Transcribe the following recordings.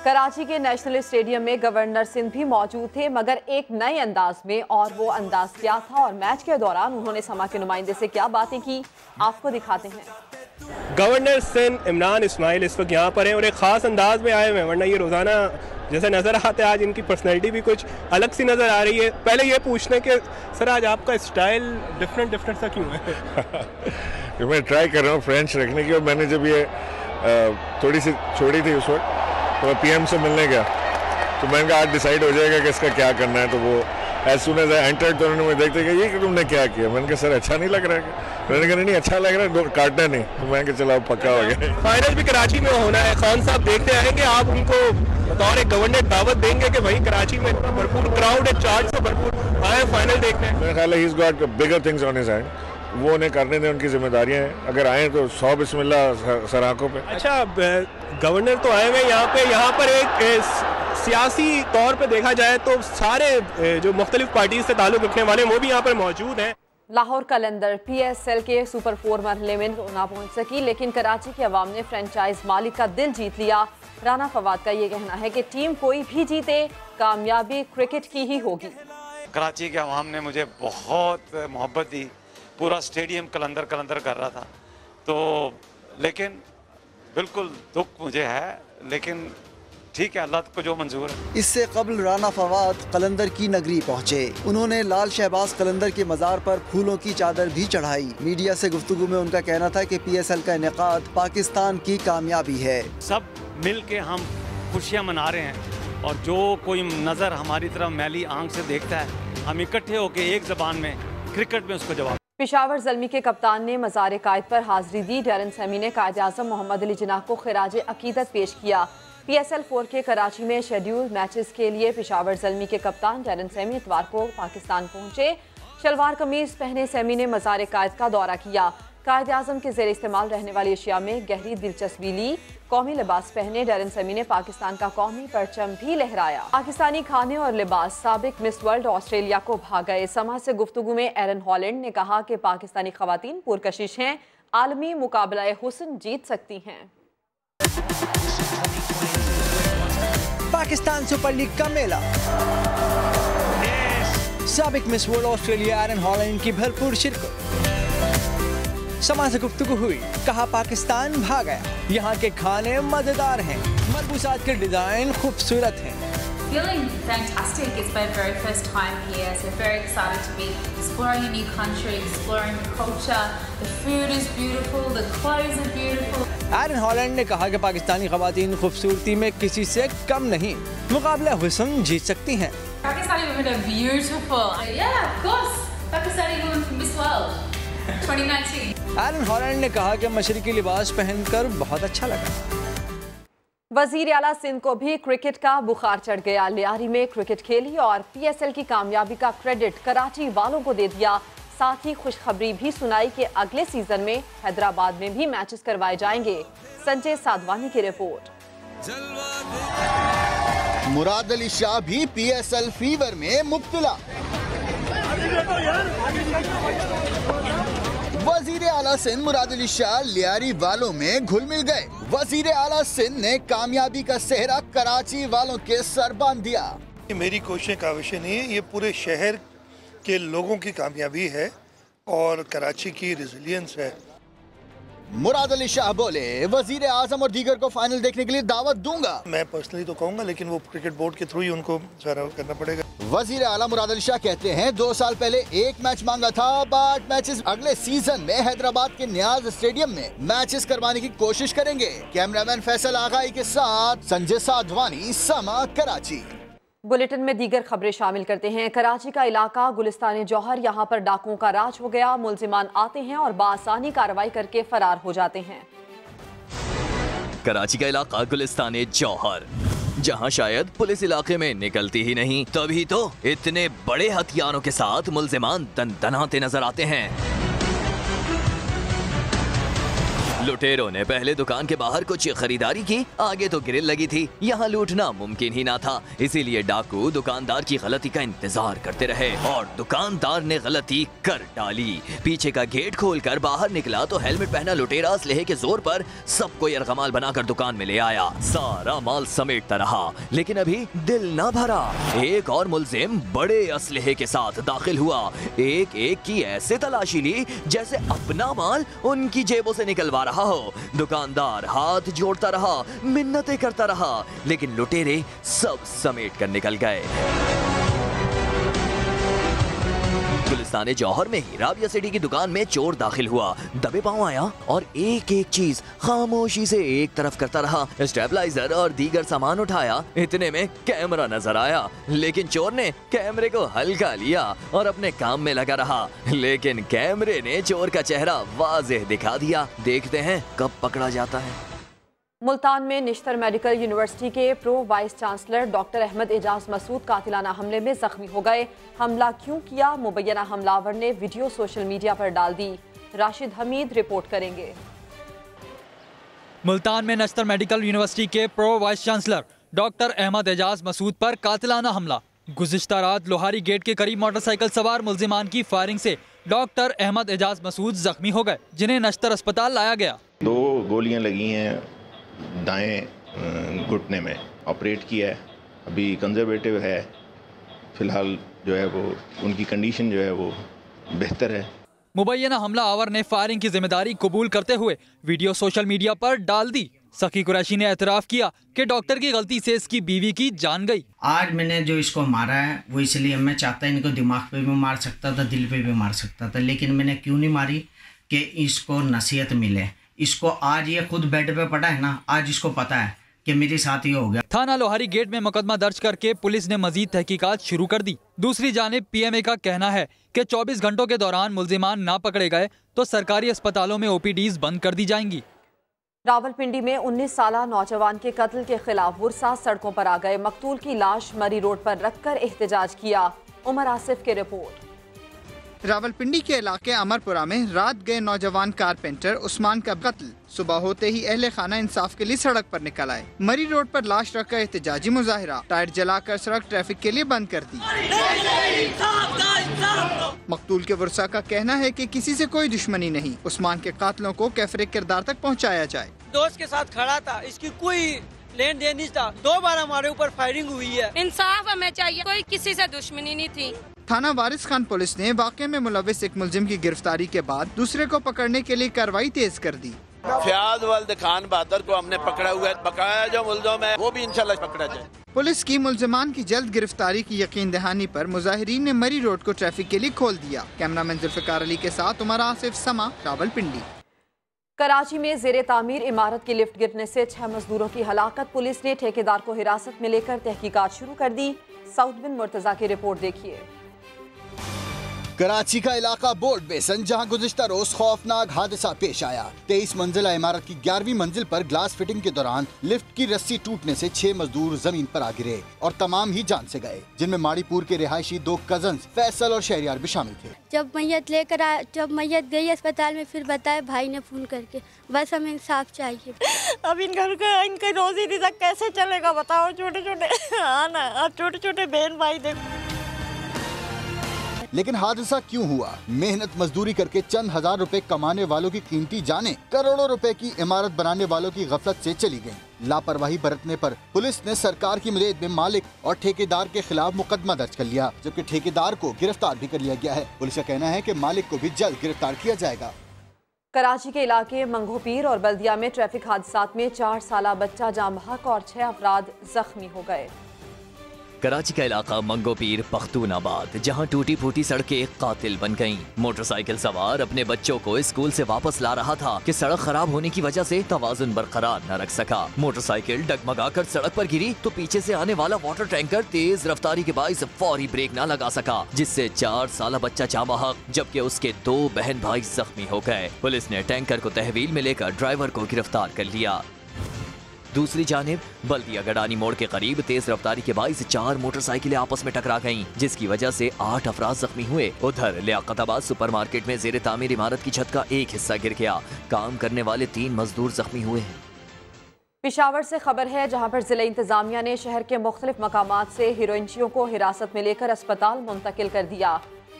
कराची के national stadium में governor Sindh भी मौजूद थे, मगर एक नए अंदाज में। और वो अंदाज क्या था और मैच के दौरान उन्होंने समा के नुमाइंदे से क्या बातें की, आपको दिखाते हैं। गवर्नर सिंध इमरान इस्माइल इस वक्त यहाँ पर हैं और एक ख़ास अंदाज में आए हुए हैं, वरना ये रोज़ाना जैसे नज़र आते हैं, आज इनकी पर्सनैलिटी भी कुछ अलग सी नज़र आ रही है। पहले ये पूछने के सर, आज आपका स्टाइल डिफरेंट सा क्यों है? मैं ट्राई कर रहा हूँ फ्रेंच रखने की, और मैंने जब ये थोड़ी सी छोड़ी थी उस वक्त, तो मैं पीएम से मिलने गया, तो मैंने कहा आज डिसाइड हो जाएगा कि इसका क्या करना है। तो वो as soon as I entered, तो उन्होंने मुझे देखते कि ये कि तुमने क्या किया। मैंने कहा सर अच्छा नहीं लग रहा है। मैंने कहा नहीं अच्छा लग रहा है, काटना नहीं। तो मैंने कहा चलो पक्का हो गया। फाइनल भी कराची में होना है, खान साहब देखते आएंगे, आप उनको बतौर एक गवर्नर दावत देंगे कि भाई कराची में इतना भरपूर क्राउड है, चार्ज से भरपूर आए फाइनल देखने। मेरा ख्याल है he is got bigger things on his hand, वो उन्हें करने दें, उनकी जिम्मेदारियां हैं। अगर आए तो 100 बिस्मिल्लाह सर आंखों पे। अच्छा, गवर्नर तो आए हुए यहाँ पर एक सियासी तौर पे देखा जाए तो सारे जो मुख्तलिफ पार्टी से ताल्लुक रखने वाले वो भी यहाँ पर मौजूद हैं। लाहौर कलंदर PSL के सुपर 4 मरहले में ना पहुंच सकी, लेकिन कराची के अवाम ने फ्रेंचाइज मालिक का दिल जीत लिया। राना फवाद का ये कहना है कि टीम कोई भी जीते, कामयाबी क्रिकेट की ही होगी। कराची के अवाम ने मुझे बहुत मोहब्बत दी, पूरा स्टेडियम कलंदर कर रहा था। तो लेकिन बिल्कुल दुख मुझे है, लेकिन ठीक है, अल्लाह को जो मंजूर है। इससे कबल राना फवाद कलंदर की नगरी पहुँचे। उन्होंने लाल शहबाज कलंदर के मज़ार पर फूलों की चादर भी चढ़ाई। मीडिया से गुफ्तगू में उनका कहना था कि PSL का इनेकाद पाकिस्तान की कामयाबी है। सब मिल के हम खुशियाँ मना रहे हैं, और जो कोई नज़र हमारी तरफ मैली आंख से देखता है, हम इकट्ठे होकर एक ज़बान में क्रिकेट में उसको जवाब। पेशावर ज़ल्मी के कप्तान ने मज़ार कायद पर हाजिरी दी। डैरन सैमी ने कायद आज़म मोहम्मद अली जिन्नाह को खिराज अकीदत पेश किया। PSL 4 के कराची में शेड्यूल मैचेस के लिए पेशावर ज़ल्मी के कप्तान डैरन सैमी इतवार को पाकिस्तान पहुंचे। शलवार कमीज पहने सैमी ने मज़ार कायद का दौरा किया। कायद आज़म के ज़ेर इस्तेमाल रहने वाली अशिया में गहरी दिलचस्पी ली। कौमी लिबास पहने डैरन सैमी ने पाकिस्तान का कौमी परचम भी लहराया। पाकिस्तानी खाने और लिबास साबिक मिस वर्ल्ड ऑस्ट्रेलिया को भाग गए। समा से गुफ्तगू में एरन हॉलैंड ने कहा कि पाकिस्तानी खवातीन पुरकशिश हैं, आलमी मुकाबला हुस्न जीत सकती हैं। पाकिस्तान सुपर लीग का मेला, साबिक मिस वर्ल्ड ऑस्ट्रेलिया एरन हॉलैंड की भरपूर शिरकत। समा से गुफ्तगू हुई, कहा पाकिस्तान भाग गया। यहाँ के खाने मजेदार हैं, मलबूसात के डिजाइन खूबसूरत हैं। Feeling fantastic. It's my very first time here, so very excited to be exploring a new country, exploring the culture. The food is beautiful, the clothes are beautiful. Eran Holland ने कहा कि पाकिस्तानी खवातीन खूबसूरती में किसी से कम नहीं, मुकाबला हुस्न जीत सकती हैं। Pakistani women are beautiful. Yeah, of course. Pakistani women from Miss World 2019. Eran Holland ने कहा कि मशरकी लिबास पहनकर बहुत अच्छा लगा। वजीर आला सिंध को भी क्रिकेट का बुखार चढ़ गया। लियारी में क्रिकेट खेली और PSL की कामयाबी का क्रेडिट कराची वालों को दे दिया। साथ ही खुशखबरी भी सुनाई कि अगले सीजन में हैदराबाद में भी मैचेस करवाए जाएंगे। संजय साधवानी की रिपोर्ट। मुराद अली शाह भी PSL फीवर में मुब्तला। वजीर आला सिंध मुराद अली शाह लियारी वालों में घुल मिल गए। वजीर आला सिंध ने कामयाबी का सेहरा कराची वालों के सर बांध दिया। मेरी कोशिश का विषय नहीं है, ये पूरे शहर के लोगों की कामयाबी है और कराची की रेजिलियंस है। मुराद अली शाह बोले, वजीर आजम और दीगर को फाइनल देखने के लिए दावत दूंगा। मैं पर्सनली तो कहूँगा, लेकिन वो क्रिकेट बोर्ड के थ्रू ही उनको सारा करना पड़ेगा। वजीर आला मुराद अली शाह कहते हैं 2 साल पहले एक मैच मांगा था, अब 8 मैचेस अगले सीजन में हैदराबाद के न्याज स्टेडियम में मैचेस करवाने की कोशिश करेंगे। कैमरामैन फैसल आगाई के साथ संजय साधवानी, समा, कराची। बुलेटिन में दीगर खबरें शामिल करते हैं। कराची का इलाका गुलिस्तान जौहर, यहाँ पर डाकुओं का राज हो गया। मुल्जिमान आते हैं और बासानी कार्रवाई करके फरार हो जाते हैं। कराची का इलाका गुलिस्तान जौहर, जहां शायद पुलिस इलाके में निकलती ही नहीं, तभी तो इतने बड़े हथियारों के साथ मुल्जिमान दनदनाते नजर आते हैं। लुटेरों ने पहले दुकान के बाहर कुछ खरीदारी की, आगे तो ग्रिल लगी थी, यहाँ लूटना मुमकिन ही ना था। इसीलिए डाकू दुकानदार की गलती का इंतजार करते रहे और दुकानदार ने गलती कर डाली। पीछे का गेट खोलकर बाहर निकला तो हेलमेट पहना लुटेरा असलहे के जोर पर सबको यरगमाल बनाकर दुकान में ले आया। सारा माल समेटता रहा, लेकिन अभी दिल ना भरा। एक और मुलजिम बड़े असलहे के साथ दाखिल हुआ। एक एक की ऐसे तलाशी ली जैसे अपना माल उनकी जेबों से निकलवा रहा हो। दुकानदार हाथ जोड़ता रहा, मिन्नतें करता रहा, लेकिन लुटेरे सब समेट कर निकल गए। पुलिस थाने जौहर में ही राबिया सिटी की दुकान में चोर दाखिल हुआ। दबे पांव आया और एक एक चीज खामोशी से एक तरफ करता रहा। स्टेबलाइजर और दीगर सामान उठाया। इतने में कैमरा नजर आया, लेकिन चोर ने कैमरे को हल्का लिया और अपने काम में लगा रहा। लेकिन कैमरे ने चोर का चेहरा वाज़ेह दिखा दिया। देखते हैं कब पकड़ा जाता है। मुल्तान में निश्तर मेडिकल यूनिवर्सिटी के pro vice chancellor doctor Ahmad Ejaz Masood कातिलाना हमले में जख्मी हो गए। हमला क्यों किया, मुबैना हमलावर ने वीडियो सोशल मीडिया पर डाल दी। राशिद हमीद रिपोर्ट करेंगे। मुल्तान में निश्तर मेडिकल यूनिवर्सिटी के pro vice chancellor doctor Ahmad Ejaz Masood पर कातिलाना हमला। गुज़िश्ता रात लोहारी गेट के करीब मोटरसाइकिल सवार मुल्जिमान की फायरिंग से डॉक्टर अहमद एजाज मसूद जख्मी हो गए, जिन्हें नश्तर अस्पताल लाया गया। 2 गोलियां लगी हैं दाएं घुटने में, ऑपरेट किया है, अभी कंजर्वेटिव है, फिलहाल जो है वो उनकी कंडीशन जो है वो बेहतर है। मुबैना हमला आवर ने फायरिंग की जिम्मेदारी कबूल करते हुए वीडियो सोशल मीडिया पर डाल दी। सखी कुरैशी ने एतराफ़ किया कि डॉक्टर की गलती से इसकी बीवी की जान गई। आज मैंने जो इसको मारा है वो इसलिए मैं चाहता इनको दिमाग पे भी मार सकता था, दिल पे भी मार सकता था, लेकिन मैंने क्यों नहीं मारी कि इसको नसीहत मिले। इसको आज ये खुद बेड पे पड़ा है ना, आज इसको पता है कि मेरे साथ ये हो गया। थाना लोहारी गेट में मुकदमा दर्ज करके पुलिस ने मजीद तहकीकात शुरू कर दी। दूसरी जानिब पीएमए का कहना है कि 24 घंटों के दौरान मुल्जिमान ना पकड़े गए तो सरकारी अस्पतालों में ओपीडीज बंद कर दी जाएंगी। रावलपिंडी में 19 साला नौजवान के कत्ल के खिलाफ वुरसा सड़कों पर आ गए। मकतूल की लाश मरी रोड पर रखकर एहतजाज किया। उमर आसिफ की रिपोर्ट। रावलपिंडी के इलाके अमरपुरा में रात गए नौजवान कारपेंटर उस्मान का कत्ल। सुबह होते ही अहले खाना इंसाफ के लिए सड़क पर निकल आए। मरी रोड पर लाश रखकर एहतजाजी मुजाहिरा, टायर जलाकर सड़क ट्रैफिक के लिए बंद कर दी। मकतूल के वुरसा का कहना है कि किसी से कोई दुश्मनी नहीं, उस्मान के कातलों को कैफरे किरदार तक पहुँचाया जाए। दोस्त के साथ खड़ा था, इसकी कोई लेन देन नहीं था, 2 बार हमारे ऊपर फायरिंग हुई है। इंसाफ हमें चाहिए, कोई किसी से दुश्मनी नहीं थी। थाना वारिस खान पुलिस ने वाक़े में मुलविस एक मुलजिम की गिरफ्तारी के बाद दूसरे को पकड़ने के लिए कार्रवाई तेज कर दी। फयाद वल्द खान बहादुर को हमने पकड़ा हुआ है, बकाया जो मुलजिम है वो भी इंशाल्लाह पकड़ा जाए। पुलिस की मुलजिमान की जल्द गिरफ्तारी की यकीन दहानी पर मुजाहिरीन ने मरी रोड को ट्रैफिक के लिए खोल दिया। कैमरामैन जुल्फिकार अली के साथ उमर आसिफ, समा, रावलपिंडी। कराची में जेरे तामीर इमारत की लिफ्ट गिरने से 6 मजदूरों की हलाकत। पुलिस ने ठेकेदार को हिरासत में लेकर तहकीकात शुरू कर दी। साउथ बिन मुर्तजा की रिपोर्ट देखिए। कराची का इलाका बोर्ड बेसन, जहां गुज़िश्ता रोज खौफनाक हादसा पेश आया। 23 मंजिला इमारत की 11वीं मंजिल पर ग्लास फिटिंग के दौरान लिफ्ट की रस्सी टूटने से 6 मजदूर जमीन पर आ गिरे और तमाम ही जान से गए, जिनमें माड़ीपुर के रिहायशी 2 कजन्स फैसल और शहरियार भी शामिल थे। जब मैयत गई अस्पताल में, फिर बताया भाई ने फोन करके, बस हमें इंसाफ चाहिए। अब इनका रोजी रिज़्क़ कैसे चलेगा बताओ। छोटे छोटे आना, अब छोटे छोटे बहन भाई देखो। लेकिन हादसा क्यों हुआ? मेहनत मजदूरी करके चंद हजार रुपए कमाने वालों की कीमती जानें करोड़ों रुपए की इमारत बनाने वालों की गफलत से चली गईं। लापरवाही बरतने पर पुलिस ने सरकार की मदद में मालिक और ठेकेदार के खिलाफ मुकदमा दर्ज कर लिया, जबकि ठेकेदार को गिरफ्तार भी कर लिया गया है। पुलिस का कहना है कि मालिक को भी जल्द गिरफ्तार किया जाएगा। कराची के इलाके मंगोपीर और बल्दिया में ट्रैफिक हादसात में 4 साला बच्चा जाम बहक और 6 अफराद जख्मी हो गए। कराची का इलाका मंगोपीर पख्तूनाबाद, जहां टूटी फूटी सड़कें कातिल बन गईं। मोटरसाइकिल सवार अपने बच्चों को स्कूल से वापस ला रहा था कि सड़क खराब होने की वजह से तवाजुन बरकरार न रख सका। मोटरसाइकिल डगमगाकर सड़क पर गिरी तो पीछे से आने वाला वाटर टैंकर तेज रफ्तारी के बाइस फौरी ब्रेक न लगा सका, जिससे 4 साला बच्चा जाम बहक जबकि उसके 2 बहन भाई जख्मी हो गए। पुलिस ने टैंकर को तहवील में लेकर ड्राइवर को गिरफ्तार कर लिया। दूसरी जानिब बल्दिया गडानी मोड़ के करीब तेज रफ्तारी के बाइस 4 मोटरसाइकिलें आपस में टकरा गईं, जिसकी वजह से 8 अफराद जख्मी हुए। उधर लियाकताबाद सुपरमार्केट में जेर तामीर इमारत की छत का एक हिस्सा गिर गया। काम करने वाले 3 मजदूर जख्मी हुए हैं। पेशावर से खबर है, जहां पर जिला इंतजामिया ने शहर के मुख्तलिफ मकामात से हीरोइनचियों को हिरासत में लेकर अस्पताल मुंतकिल कर दिया।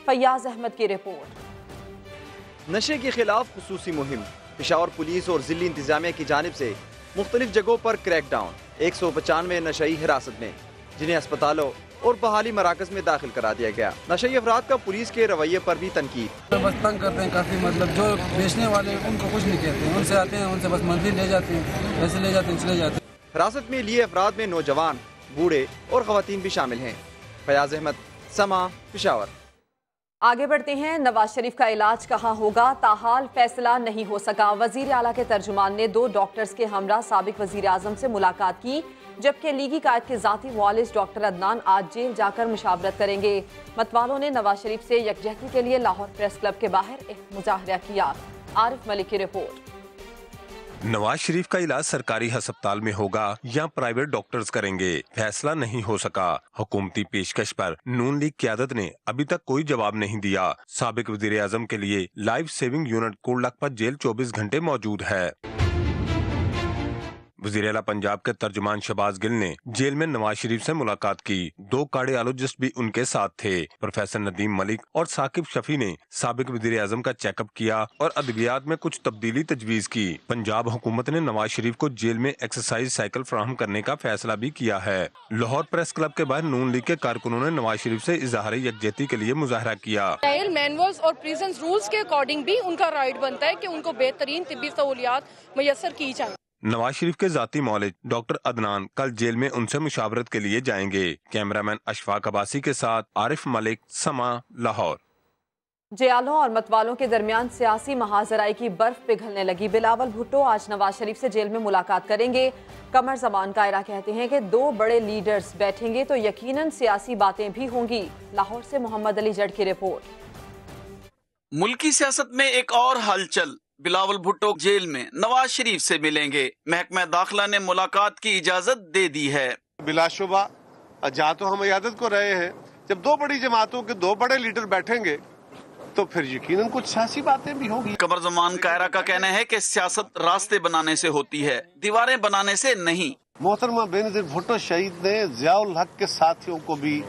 फैयाज अहमद की रिपोर्ट। नशे के खिलाफ खुसूसी मुहिम। पेशावर पुलिस और जिला इंतजामिया की जानिब से मुख्तलिफ जगहों पर क्रैकडाउन। 195 नशई हिरासत में, जिन्हें अस्पतालों और बहाली मराकज में दाखिल करा दिया गया। नशई अफराद का पुलिस के रवैये पर भी तनकीद। बस तंग करते हैं काफी, मतलब जो बेचने वाले उनको कुछ नहीं कहते हैं, उनसे आते हैं, उनसे बस मंथली ले जाते हैं, पैसे ले जाते हैं, चले जाते हैं। हिरासत में लिए अफराद में नौजवान, बूढ़े और खवातीन भी शामिल हैं। फयाज अहमद, समा, पेशावर। आगे बढ़ते हैं। नवाज शरीफ का इलाज कहाँ होगा, ताहाल फैसला नहीं हो सका। वजीर आला के तर्जुमान ने 2 डॉक्टर्स के हमरा साबिक वजीर आजम से मुलाकात की, जबकि लीगी कायद के जाती मुआलिज डॉक्टर अदनान आज जेल जाकर मुशावरत करेंगे। मतवालों ने नवाज शरीफ से यकजहती के लिए लाहौर प्रेस क्लब के बाहर एक मुजाहरा किया। आरिफ मलिक की रिपोर्ट। नवाज शरीफ का इलाज सरकारी अस्पताल में होगा या प्राइवेट डॉक्टर्स करेंगे, फैसला नहीं हो सका। हुकूमती पेशकश पर नून लीग क़यादत ने अभी तक कोई जवाब नहीं दिया। साबिक वजीर आजम के लिए लाइफ सेविंग यूनिट कोटलखपत जेल 24 घंटे मौजूद है। वज़ीर आला पंजाब के तर्जुमान शहबाज गिल ने जेल में नवाज शरीफ से मुलाकात की। 2 कार्डियोलॉजिस्ट भी उनके साथ थे। प्रोफेसर नदीम मलिक और साकिब शफी ने साबिक वज़ीर आज़म का चेकअप किया और अद्वियात में कुछ तब्दीली तजवीज़ की। पंजाब हुकूमत ने नवाज शरीफ को जेल में एक्सरसाइज साइकिल फराहम करने का फैसला भी किया है। लाहौर प्रेस क्लब के बाहर नून लीग के कारकुनों ने नवाज शरीफ से इजहार यकजहती के लिए मुजाहरा किया। ट्रायल मैनुअल्स और प्रिजन रूल्स के अकॉर्डिंग भी उनका राइट बनता है कि उनको बेहतरीन तिब्बी सहूलियात मुयस्सर की जाए। नवाज शरीफ के जाती मौलिज डॉक्टर अदनान कल जेल में उनसे मुशावरत के लिए जाएंगे। कैमरामैन अशफाक अब्बासी के साथ आरिफ मलिक, समा, लाहौर। जयालों और मतवालों के दरमियान सियासी महाजराई की बर्फ पिघलने लगी। बिलावल भुट्टो आज नवाज शरीफ से जेल में मुलाकात करेंगे। कमर जमान कायरा कहते हैं कि 2 बड़े लीडर्स बैठेंगे तो यकीनन सियासी बातें भी होंगी। लाहौर से मोहम्मद अली जड़ की रिपोर्ट। मुल्की सियासत में एक और हलचल। बिलावल भुट्टो जेल में नवाज शरीफ से मिलेंगे। महकमा दाखिला ने मुलाकात की इजाजत दे दी है। बिलाशुबा जहाँ तो हम इजाजत को रहे हैं, जब 2 बड़ी जमातों के 2 बड़े लीडर बैठेंगे तो फिर यकीनन कुछ सियासी बातें भी होंगी। कमर जमान कायरा का कहना है कि सियासत रास्ते बनाने से होती है, दीवारें बनाने से नहीं। मोहतरमा बेनज़ीर भुट्टो शहीद ने ज़ियाउल हक के साथियों को भी,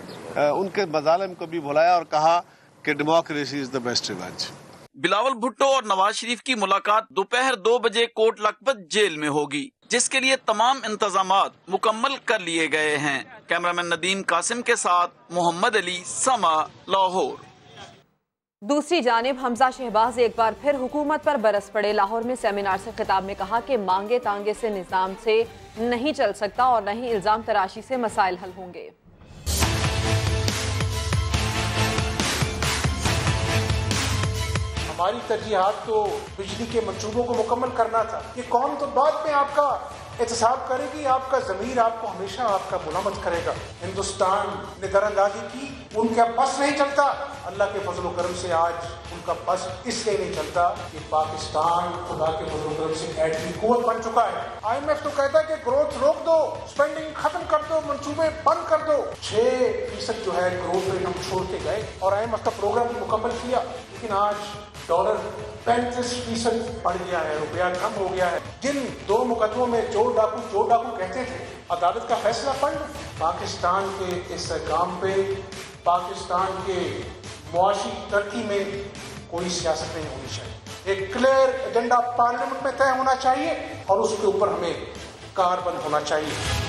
उनके मज़ालिम को भी बुलाया और कहा कि democracy is the best revenge. Bilawal Bhutto और नवाज शरीफ की मुलाकात दोपहर 2 बजे कोटलखपत जेल में होगी, जिसके लिए तमाम इंतजामात मुकम्मल कर लिए गए हैं। कैमरामैन नदीम कासिम के साथ मोहम्मद अली, समा, लाहौर। दूसरी जानिब हमजा शहबाज एक बार फिर हुकूमत पर बरस पड़े। लाहौर में सेमिनार से खिताब में कहा कि मांगे तांगे से निजाम से नहीं चल सकता और न ही इल्जाम तराशी से मसाइल हल होंगे। हमारी तरजीहात तो बिजली के मंसूबों को मुकम्मल करना था। ये कौम तो बाद में आपका एहतसाब करेगी, आपका ज़मीर आपको हमेशा आपका मुलामत करेगा। हिंदुस्तान ने दरअंदाजी की, उनका बस नहीं चलता। अल्लाह के फजल करम से आज उनका बस इसलिए नहीं चलता कि पाकिस्तान खुदा के फजल करम से एटमी कुव्वत बन चुका है। IMF तो कहता है कि ग्रोथ रोक दो, स्पेंडिंग खत्म कर दो, मंसूबे बंद कर दो। 6% जो है ग्रोथ रेट हम छोड़ के गए और IMF का प्रोग्राम भी मुकम्मल किया, लेकिन आज डॉलर 35% बढ़ गया है, रुपया कम हो गया है। जिन 2 मुकदमों में चोर डाकू कहते थे, अदालत का फैसला पढ़ लो। पाकिस्तान के इस काम पे, पाकिस्तान के मुआशी तरक्की में कोई सियासत नहीं होनी चाहिए। एक क्लियर एजेंडा पार्लियामेंट में तय होना चाहिए और उसके ऊपर हमें कारबंद होना चाहिए।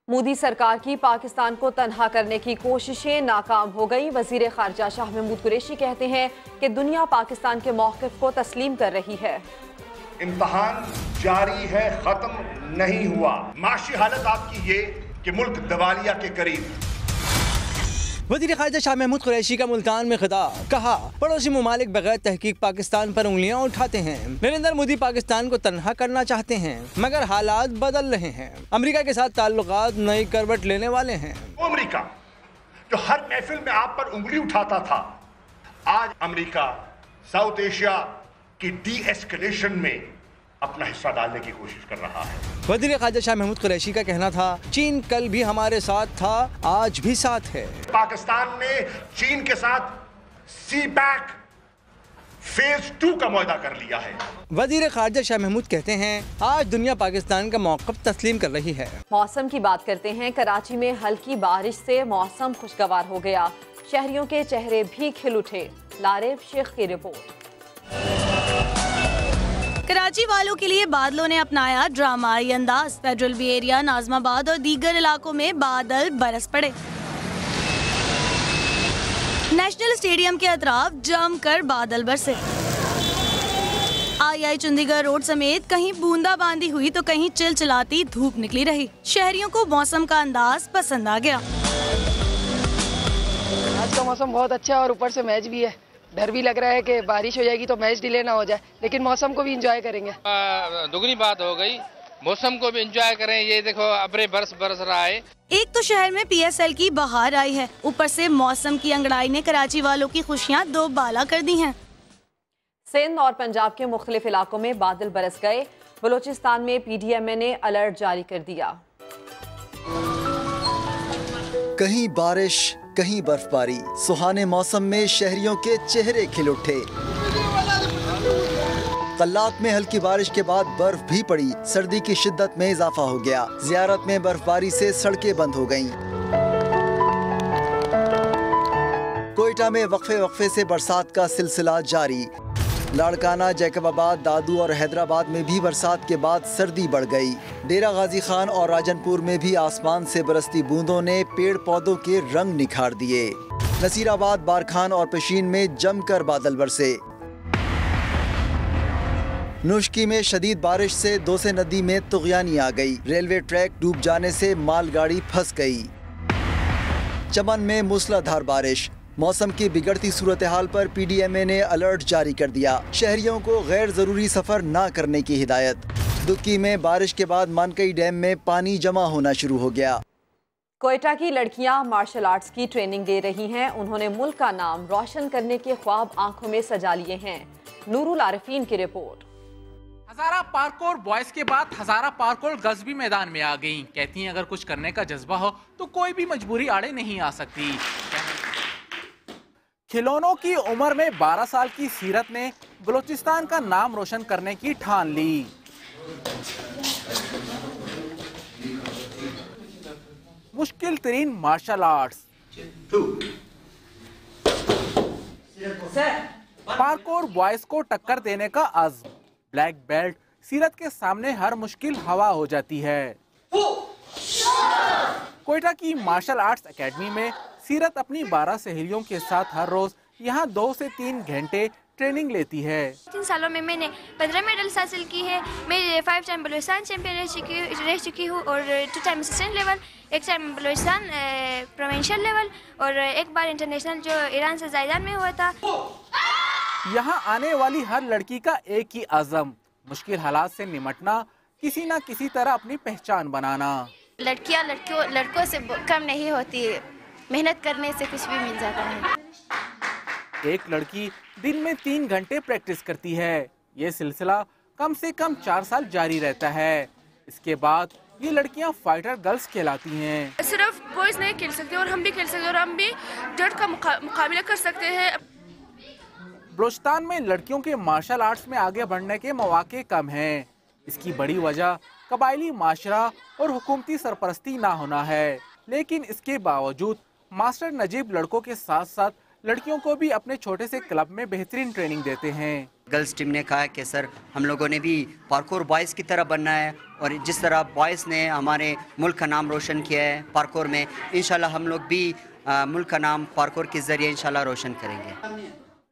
मोदी सरकार की पाकिस्तान को तन्हा करने की कोशिशें नाकाम हो गई। वजीर खारजा शाह महमूद कुरैशी कहते हैं कि दुनिया पाकिस्तान के मौक़िफ़ को तस्लीम कर रही है। इम्तिहान जारी है, खत्म नहीं हुआ। माशी हालत आपकी ये कि मुल्क दिवालिया के करीब। वज़ीर ख़ारिजा शाह महमूद कुरैशी का मुल्तान में खिताब। कहा, पड़ोसी ममालिक बगैर तहकीक पाकिस्तान पर उंगलियां उठाते हैं। नरेंद्र मोदी पाकिस्तान को तन्हा करना चाहते हैं, मगर हालात बदल रहे हैं। अमेरिका के साथ ताल्लुकात नई करवट लेने वाले हैं। अमेरिका जो हर महफिल में आप पर उंगली उठाता था, आज अमेरिका साउथ एशिया की डी एस्केलेशन में अपना हिस्सा डालने की कोशिश कर रहा है। वज़ीर ख़ारजा शाह महमूद कुरैशी का कहना था, चीन कल भी हमारे साथ था, आज भी साथ है। पाकिस्तान ने चीन के साथ CPEC फेज 2 का मुआहदा कर लिया है। वज़ीर ख़ारजा शाह महमूद कहते हैं, आज दुनिया पाकिस्तान का मौक़िफ़ तस्लीम कर रही है। मौसम की बात करते हैं। कराची में हल्की बारिश से मौसम खुशगवार हो गया, शहरियों के चेहरे भी खिल उठे। लारेब शेख की रिपोर्ट। कराची वालों के लिए बादलों ने अपनाया ड्रामाई अंदाज। फेडरल बी एरिया, नाजमाबाद और दीगर इलाकों में बादल बरस पड़े। नेशनल स्टेडियम के अतराफ जमकर बादल बरसे। आई चंडीगढ़ रोड समेत कहीं बूंदाबांदी हुई तो कहीं चिलचिलाती धूप निकली रही। शहरियों को मौसम का अंदाज पसंद आ गया। आज का मौसम बहुत अच्छा है और ऊपर से मैच भी है। डर भी लग रहा है कि बारिश हो जाएगी तो मैच डिले ना हो जाए, लेकिन मौसम को भी एंजॉय करेंगे। दुगनी बात हो गई, मौसम को भी एंजॉय करें। ये देखो अबरे बरस रहा है। एक तो शहर में PSL की बहार आई है, ऊपर से मौसम की अंगड़ाई ने कराची वालों की खुशियां दो बाला कर दी हैं। सिंध और पंजाब के मुख्तलिफ इलाकों में बादल बरस गए। बलोचिस्तान में PDMA ने अलर्ट जारी कर दिया। कहीं बारिश, कहीं बर्फबारी, सुहाने मौसम में शहरियों के चेहरे खिल उठे। कल्लात में हल्की बारिश के बाद बर्फ भी पड़ी, सर्दी की शिद्दत में इजाफा हो गया। ज़ियारत में बर्फबारी से सड़कें बंद हो गईं। कोयटा में वक्फे से बरसात का सिलसिला जारी। लाड़काना, जैकबाबाद, दादू और हैदराबाद में भी बरसात के बाद सर्दी बढ़ गई। डेरा गाजी खान और राजनपुर में भी आसमान से बरसती बूंदों ने पेड़ पौधों के रंग निखार दिए। नसीराबाद, बारखान और पेशीन में जमकर बादल बरसे। नुश्की में शदीद बारिश से दोसे नदी में तुगयानी आ गई। रेलवे ट्रैक डूब जाने से मालगाड़ी फंस गई। चमन में मूसलाधार बारिश। मौसम की बिगड़ती सूरत हाल पर PDMA ने अलर्ट जारी कर दिया। शहरियों को गैर जरूरी सफर न करने की हिदायत। दुक्की में बारिश के बाद मानकई डैम में पानी जमा होना शुरू हो गया। कोयटा की लड़कियां मार्शल आर्ट्स की ट्रेनिंग दे रही हैं। उन्होंने मुल्क का नाम रोशन करने के ख्वाब आंखों में सजा लिए हैं। नूरुल आरिफीन की रिपोर्ट। हजारा पार्कोर बॉयज के बाद हजारा पार्कोर गर्ल्स भी मैदान में आ गईं। कहती हैं अगर कुछ करने का जज्बा हो तो कोई भी मजबूरी आड़े नहीं आ सकती। खिलौनों की उम्र में 12 साल की सीरत ने बलूचिस्तान का नाम रोशन करने की ठान ली। मुश्किल तरीन मार्शल आर्ट्स पार्कोर बॉयज को टक्कर देने का अज़्म। ब्लैक बेल्ट सीरत के सामने हर मुश्किल हवा हो जाती है। कोयटा की मार्शल आर्ट्स एकेडमी में सीरत अपनी 12 सहेलियों के साथ हर रोज यहाँ 2 से 3 घंटे ट्रेनिंग लेती है। 3 सालों में मैंने 15 मेडल्स हासिल की है। मैं 5 टाइम बलूचिस्तान चैंपियन रह चुकी हूँ और 2 time assistant level, 1 time Balochistan provincial level और 1 बार इंटरनेशनल जो ईरान से जायदान में हुआ था। यहाँ आने वाली हर लड़की का एक ही अज़म, मुश्किल हालात से निमटना, किसी न किसी तरह अपनी पहचान बनाना। लड़कियाँ लड़कों से कम नहीं होती, मेहनत करने से कुछ भी मिल जाता है। एक लड़की दिन में 3 घंटे प्रैक्टिस करती है। ये सिलसिला कम से कम 4 साल जारी रहता है। इसके बाद ये लड़कियां फाइटर गर्ल्स कहलाती हैं। सिर्फ बॉयज नहीं खेल सकते और हम भी खेल सकते हैं और हम भी जज का मुकाबला कर सकते हैं। बलूचिस्तान में लड़कियों के मार्शल आर्ट्स में आगे बढ़ने के मौके कम हैं। इसकी बड़ी वजह कबायली माशरा और हुकूमती सरपरस्ती ना होना है। लेकिन इसके बावजूद मास्टर नजीब लड़कों के साथ साथ लड़कियों को भी अपने छोटे से क्लब में बेहतरीन ट्रेनिंग देते हैं। गर्ल्स टीम ने कहा कि सर हम लोगों ने भी पार्कोर बॉयज़ की तरह बनना है और जिस तरह बॉयज़ ने हमारे मुल्क का नाम रोशन किया है पार्कोर में, इंशाल्लाह हम लोग भी मुल्क का नाम पार्कोर के ज़रिए इंशाल्लाह रोशन करेंगे।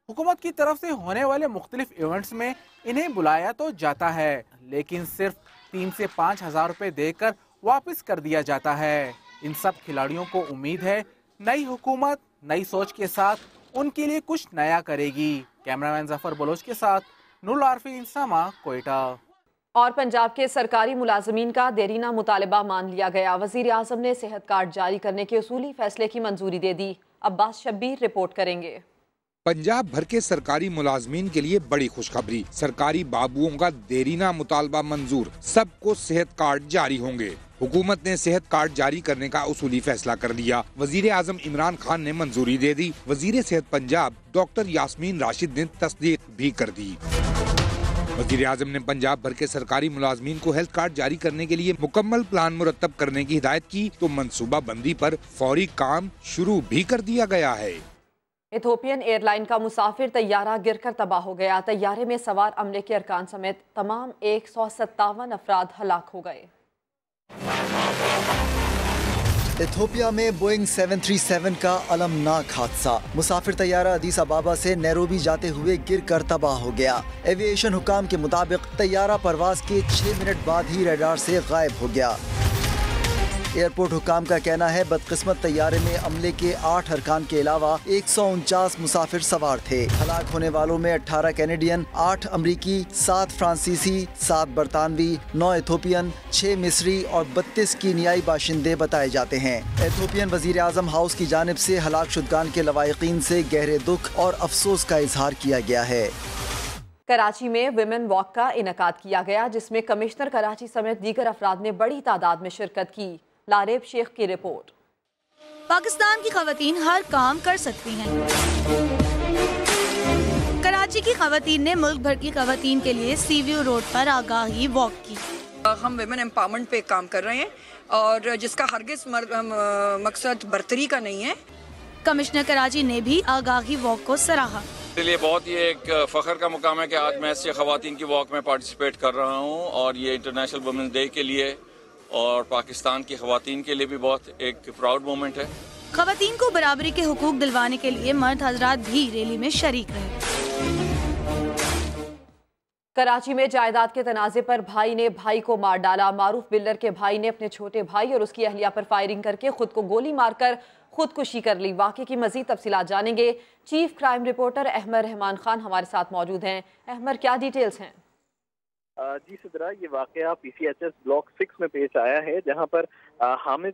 हुकूमत की तरफ से होने वाले मुख्तलिफ इवेंट्स में इन्हें बुलाया तो जाता है, लेकिन सिर्फ 3 से 5 हज़ार रुपये देकर वापस कर दिया जाता है। इन सब खिलाड़ियों को उम्मीद है नई हुकूमत नई सोच के साथ उनके लिए कुछ नया करेगी। कैमरामैन जफर बलोच के साथ नूरुल आरिफीन, समा, कोयटा। और पंजाब के सरकारी मुलाजमीन का देरीना मुतालबा मान लिया गया। वजीर आजम ने सेहत कार्ड जारी करने के उसूली फैसले की मंजूरी दे दी। अब्बास शब्बीर रिपोर्ट करेंगे। पंजाब भर के सरकारी मुलाजमीन के लिए बड़ी खुशखबरी। सरकारी बाबुओं का देरीना मुतालबा मंजूर, सबको सेहत कार्ड जारी होंगे। हुकूमत ने सेहत कार्ड जारी करने का उसूली फैसला कर लिया। वजीर आजम इमरान खान ने मंजूरी दे दी। वजीर सेहत पंजाब डॉक्टर यास्मीन राशिद ने तस्दीक भी कर दी। वजीर आजम ने पंजाब भर के सरकारी मुलाजमीन को हेल्थ कार्ड जारी करने के लिए मुकम्मल प्लान मुरतब करने की हिदायत की तो मंसूबा बंदी पर फौरी काम शुरू भी कर दिया गया है। इथोपियन एयरलाइन का मुसाफिर तैयारा गिरकर तबाह हो गया। तैयारे में सवार अमले के अरकान समेत तमाम 157 अफराद हलाक हो गए। इथोपिया में बोइंग 737 का अलमनाक हादसा। मुसाफिर तैयारा अदीस अबाबा से नैरोबी जाते हुए गिरकर तबाह हो गया। एविएशन हुकाम के मुताबिक तैयारा परवाज के 6 मिनट बाद ही रडार से गायब हो गया। एयरपोर्ट हुकाम का कहना है बदकिस्मत तैयारे में अमले के 8 अरकान के अलावा 149 मुसाफिर सवार थे। हलाक होने वालों में 18 कैनेडियन, 8 अमरीकी, 7 फ्रांसीसी, 7 बरतानवी, 9 इथोपियन, 6 मिस्री और 32 कीनियाई बाशिंदे बताए जाते हैं। इथोपियन वजीर आजम हाउस की जानिब से हलाक शुदगान के लवाहिकीन से गहरे दुख और अफसोस का इजहार किया गया है। कराची में विमेन वॉक का इनेकाद किया गया, जिसमें कमिश्नर कराची समेत दीगर अफराद ने बड़ी तादाद में शिरकत की। लारेब शेख की रिपोर्ट। पाकिस्तान की खवातीन हर काम कर सकती हैं। कराची की खवातीन ने मुल्क भर की खवातीन के लिए सीव्यू रोड पर आगाही वॉक की। हम विमेन एम्पावरमेंट पे काम कर रहे हैं और जिसका हरगिज मकसद बर्तरी का नहीं है। कमिश्नर कराची ने भी आगाही वॉक को सराहा। इसलिए बहुत ये एक फख्र का मुकाम है कि आज मैं ऐसी खवातीन की वॉक में पार्टिसिपेट कर रहा हूँ और ये इंटरनेशनल वुमेन्स डे के लिए और पाकिस्तान की खवातीन के लिए भी बहुत एक प्राउड मोमेंट है। खवातीन को बराबरी के हुकूक दिलवाने के लिए मर्द हजरात भी रैली में शरीक रहे। कराची में जायदाद के तनाजे पर भाई ने भाई को मार डाला। मारूफ बिल्डर के भाई ने अपने छोटे भाई और उसकी अहलिया पर फायरिंग करके खुद को गोली मारकर खुदकुशी कर ली। वाक़े की मजीद तफसीलात जानेंगे। Chief crime reporter Ahmad Rahman Khan हमारे साथ मौजूद हैं। अहमद, क्या डिटेल्स हैं? जी सिद्रा, ये वाकया PCHS ब्लॉक 6 में पेश आया है, जहां पर हामिद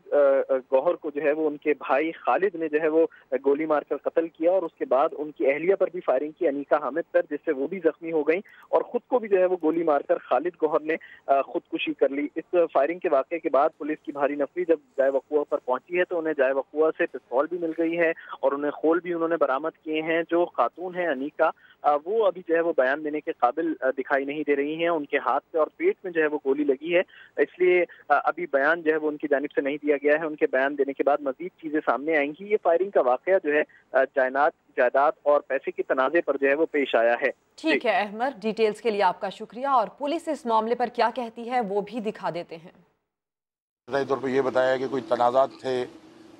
गौहर को जो है वो उनके भाई खालिद ने जो है वो गोली मारकर कत्ल किया और उसके बाद उनकी अहलिया पर भी फायरिंग की, अनीका हामिद पर, जिससे वो भी जख्मी हो गई और खुद को भी जो है वो गोली मारकर खालिद गौहर ने खुदकुशी कर ली। इस फायरिंग के वाकये के बाद पुलिस की भारी नफरी जब जाए वकुआ पर पहुंची है तो उन्हें जाए वकुआ से पिस्तौल भी मिल गई है और उन्हें खोल भी उन्होंने बरामद किए हैं। जो खातून है अनीका, वो अभी जो है वो बयान देने के काबिल दिखाई नहीं दे रही हैं। उनके हाथ पे और पेट में जो है वो गोली लगी है, इसलिए अभी बयान जो है वो उनकी जानिब से नहीं दिया गया है। उनके बयान देने के बाद मजीद चीजें सामने आएंगी। ये फायरिंग का वाकया जो है जायदाद और पैसे के तनाजे पर जो है वो पेश आया है। ठीक है अहमद, डिटेल्स के लिए आपका शुक्रिया। और पुलिस इस मामले पर क्या कहती है वो भी दिखा देते हैं। तौर पर यह बताया कि कोई तनाजात थे,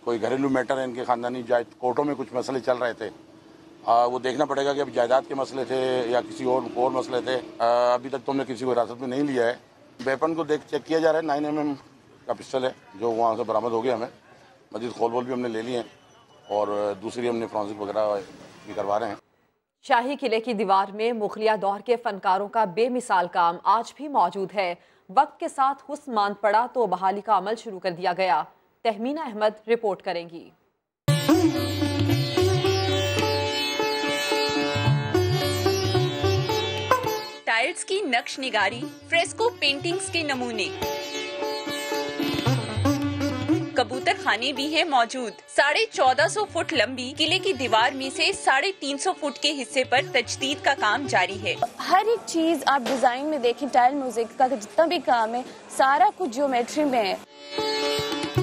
कोई घरेलू मैटर है, इनके खानदानी कोर्टों में कुछ मसले चल रहे थे। वो देखना पड़ेगा कि अब जायदाद के मसले थे या किसी और मसले थे। अभी तक तो हमने किसी को हिरासत में नहीं लिया है। वेपन को चेक किया जा रहा है। 9mm का पिस्टल है जो वहाँ से बरामद हो गया। हमें मजीद खोल बोल भी हमने ले लिए हैं और दूसरी हमने फ्रांसिक वगैरह भी करवा रहे हैं। शाही किले की दीवार में मुगलिया दौर के फनकारों का बेमिसाल काम आज भी मौजूद है। वक्त के साथ हुस्न मांद पड़ा तो बहाली का अमल शुरू कर दिया गया। तहमीना अहमद रिपोर्ट करेंगी। टाइल्स की नक्श निगारी, फ्रेस्को पेंटिंग्स के नमूने, कबूतर खाने भी है मौजूद। 1450 फुट लंबी किले की दीवार में से 350 फुट के हिस्से पर तजदीद का काम जारी है। हर एक चीज आप डिजाइन में देखें, टाइल म्यूजिक का जितना भी काम है सारा कुछ ज्योमेट्री में है।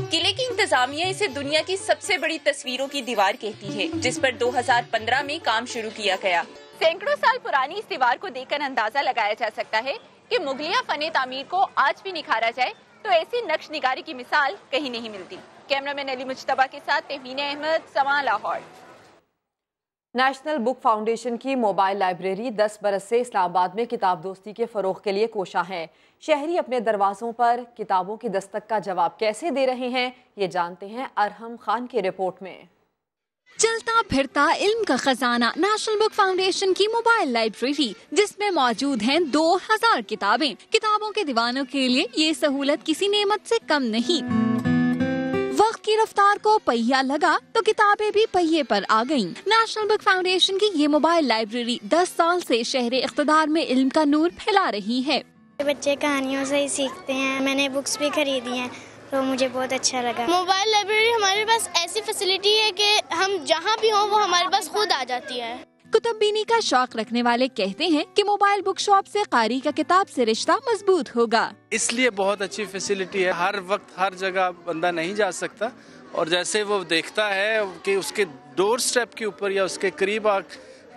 किले की इंतजामिया इसे दुनिया की सबसे बड़ी तस्वीरों की दीवार कहती है, जिस पर 2015 में काम शुरू किया गया। सैकड़ों साल पुरानी इस दीवार को देखकर अंदाजा लगाया जा सकता है कि मुगलिया फने तामीर को आज भी निखारा जाए तो ऐसी नक्श निगारी की मिसाल कहीं नहीं मिलती। कैमरामैन अली मुज्तबा के साथ तहमीना अहमद, समा, लाहौर। नेशनल बुक फाउंडेशन की मोबाइल लाइब्रेरी 10 बरस से इस्लामाबाद में किताब दोस्ती के फरोग के लिए कोशा है। शहरी अपने दरवाजों पर किताबों की दस्तक का जवाब कैसे दे रहे हैं, ये जानते हैं अरहम खान की रिपोर्ट में। चलता फिरता इल्म का खजाना नेशनल बुक फाउंडेशन की मोबाइल लाइब्रेरी, जिसमें मौजूद हैं 2000 किताबें। किताबों के दीवानों के लिए ये सहूलत किसी नेमत से कम नहीं। वक्त की रफ्तार को पहिया लगा तो किताबें भी पहिए पर आ गयीं। नेशनल बुक फाउंडेशन की ये मोबाइल लाइब्रेरी 10 साल से शहर इख्तिदार में इल्म का नूर फैला रही है। बच्चे कहानियों से ही सीखते हैं। मैंने बुक्स भी खरीदी हैं तो मुझे बहुत अच्छा लगा। मोबाइल लाइब्रेरी हमारे पास ऐसी फैसिलिटी है कि हम जहाँ भी हों वो हमारे पास खुद आ जाती है। कुतुबबीनी का शौक रखने वाले कहते हैं कि मोबाइल बुक शॉप से कारी का किताब से रिश्ता मजबूत होगा। इसलिए बहुत अच्छी फैसिलिटी है। हर वक्त हर जगह बंदा नहीं जा सकता और जैसे वो देखता है कि उसके डोर स्टेप के ऊपर या उसके करीब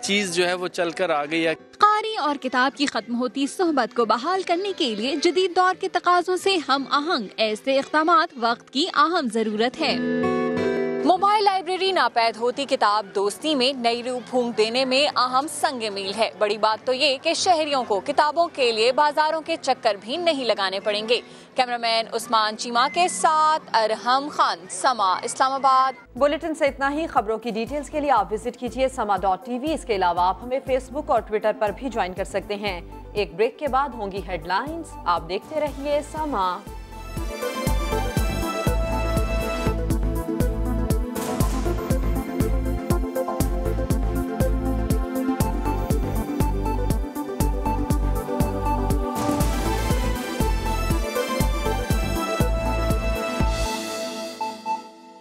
चीज जो है वो चलकर आ गई है। कारी और किताब की खत्म होती सोहबत को बहाल करने के लिए जदीद दौर के तकाज़ों से हम आहंग ऐसे इक़दामात वक्त की अहम जरूरत है। मोबाइल लाइब्रेरी नापैद होती किताब दोस्ती में नई रूह फूंक देने में अहम संग मील है। बड़ी बात तो ये कि शहरियों को किताबों के लिए बाजारों के चक्कर भी नहीं लगाने पड़ेंगे। कैमरामैन उस्मान चीमा के साथ अरहम खान, समा, इस्लामाबाद। बुलेटिन से इतना ही। खबरों की डिटेल्स के लिए आप विजिट कीजिए sama.tv। इसके अलावा आप हमें फेसबुक और ट्विटर पर भी ज्वाइन कर सकते हैं। एक ब्रेक के बाद होंगी हेडलाइंस। आप देखते रहिए समा।